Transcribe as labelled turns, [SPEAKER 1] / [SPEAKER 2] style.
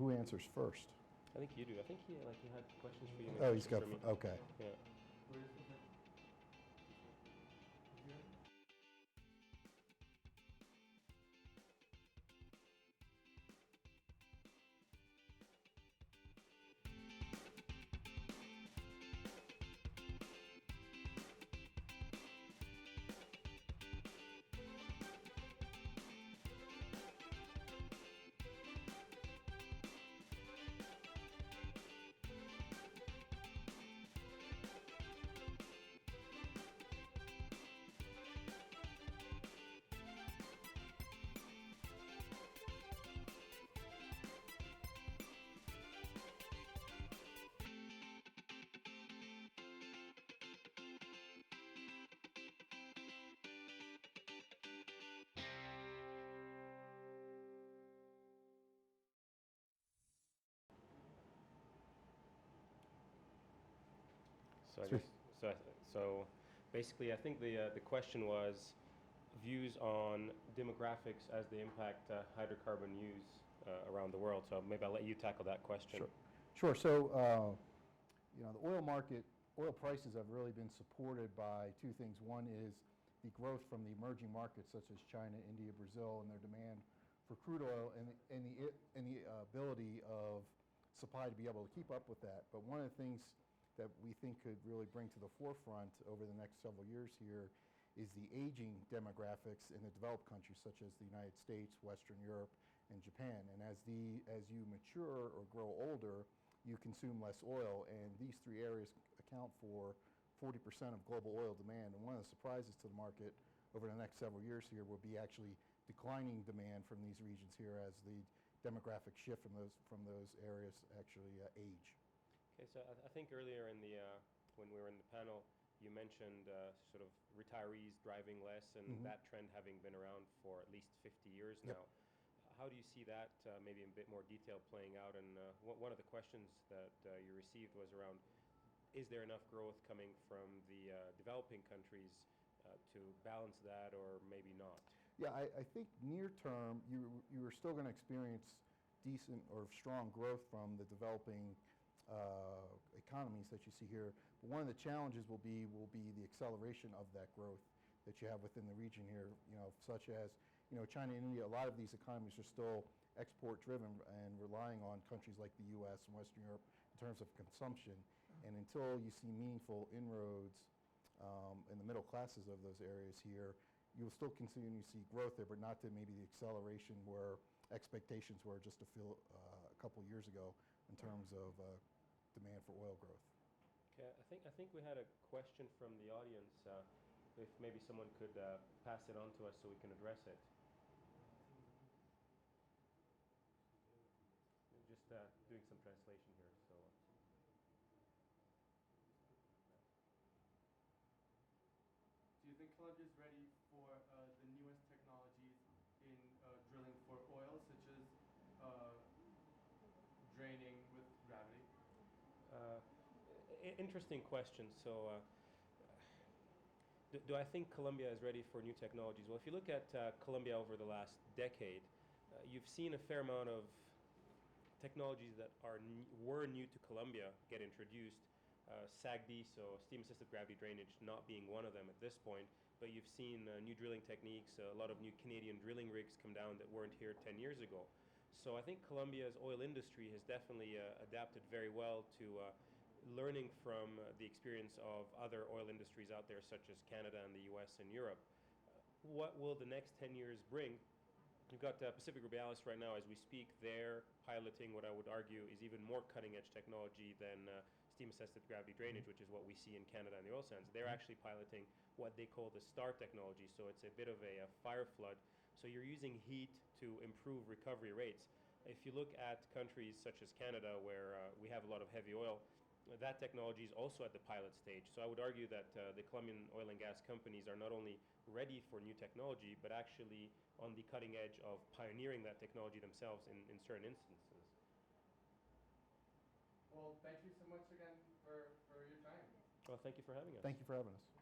[SPEAKER 1] Who answers first?
[SPEAKER 2] I think you do. I think he had questions for you.
[SPEAKER 1] Oh, he's got,
[SPEAKER 2] for me.
[SPEAKER 1] okay.
[SPEAKER 2] Yeah. So basically, I think the question was views on demographics as they impact hydrocarbon use around the world. So maybe I'll let you tackle that question.
[SPEAKER 1] Sure. So, the oil market, oil prices have really been supported by two things. One is the growth from the emerging markets such as China, India, Brazil, and their demand for crude oil and the ability of supply to be able to keep up with that. But one of the things that we think could really bring to the forefront over the next several years here is the aging demographics in the developed countries such as the United States, Western Europe, and Japan. And as you mature or grow older, you consume less oil, and these three areas account for 40% of global oil demand. And one of the surprises to the market over the next several years here will be actually declining demand from these regions here as the demographic shift from those areas actually age.
[SPEAKER 2] Okay, so I think earlier in the when we were in the panel, you mentioned sort of retirees driving less, and that trend having been around for at least 50 years now. How do you see that maybe in a bit more detail playing out? And one of the questions that you received was around, is there enough growth coming from the developing countries to balance that, or maybe not?
[SPEAKER 1] Yeah, I think near term, you are still going to experience decent or strong growth from the developing economies that you see here. But one of the challenges will be the acceleration of that growth that you have within the region here, such as, China and India. A lot of these economies are still export driven and relying on countries like the US and Western Europe in terms of consumption. And until you see meaningful inroads in the middle classes of those areas here, you will still continue to see growth there, but not to maybe the acceleration where expectations were just a couple years ago in terms of demand for oil growth.
[SPEAKER 2] Okay, I think we had a question from the audience. If maybe someone could pass it on to us so we can address it. Just doing some translation here. So.
[SPEAKER 3] Do you think Colombia is ready for the newest technologies in drilling for oil, such as draining with gravity?
[SPEAKER 2] Interesting question. So, do I think Colombia is ready for new technologies? Well, if you look at Colombia over the last decade, you've seen a fair amount of technologies that were new to Colombia get introduced. SAGD, so steam-assisted gravity drainage, not being one of them at this point, but you've seen new drilling techniques, a lot of new Canadian drilling rigs come down that weren't here 10 years ago. So I think Colombia's oil industry has definitely adapted very well to learning from the experience of other oil industries out there, such as Canada and the US and Europe. What will the next 10 years bring? We've got Pacific Rubiales right now as we speak. They're piloting what I would argue is even more cutting-edge technology than steam-assisted gravity drainage, which is what we see in Canada and the oil sands. They're actually piloting what they call the STAR technology, so it's a bit of a fire flood. So you're using heat to improve recovery rates. If you look at countries such as Canada, where we have a lot of heavy oil, that technology is also at the pilot stage. So I would argue that the Colombian oil and gas companies are not only ready for new technology, but actually on the cutting edge of pioneering that technology themselves in certain instances.
[SPEAKER 3] Well, thank you so much again for your time.
[SPEAKER 2] Well, thank you for having us.
[SPEAKER 1] Thank you for having us.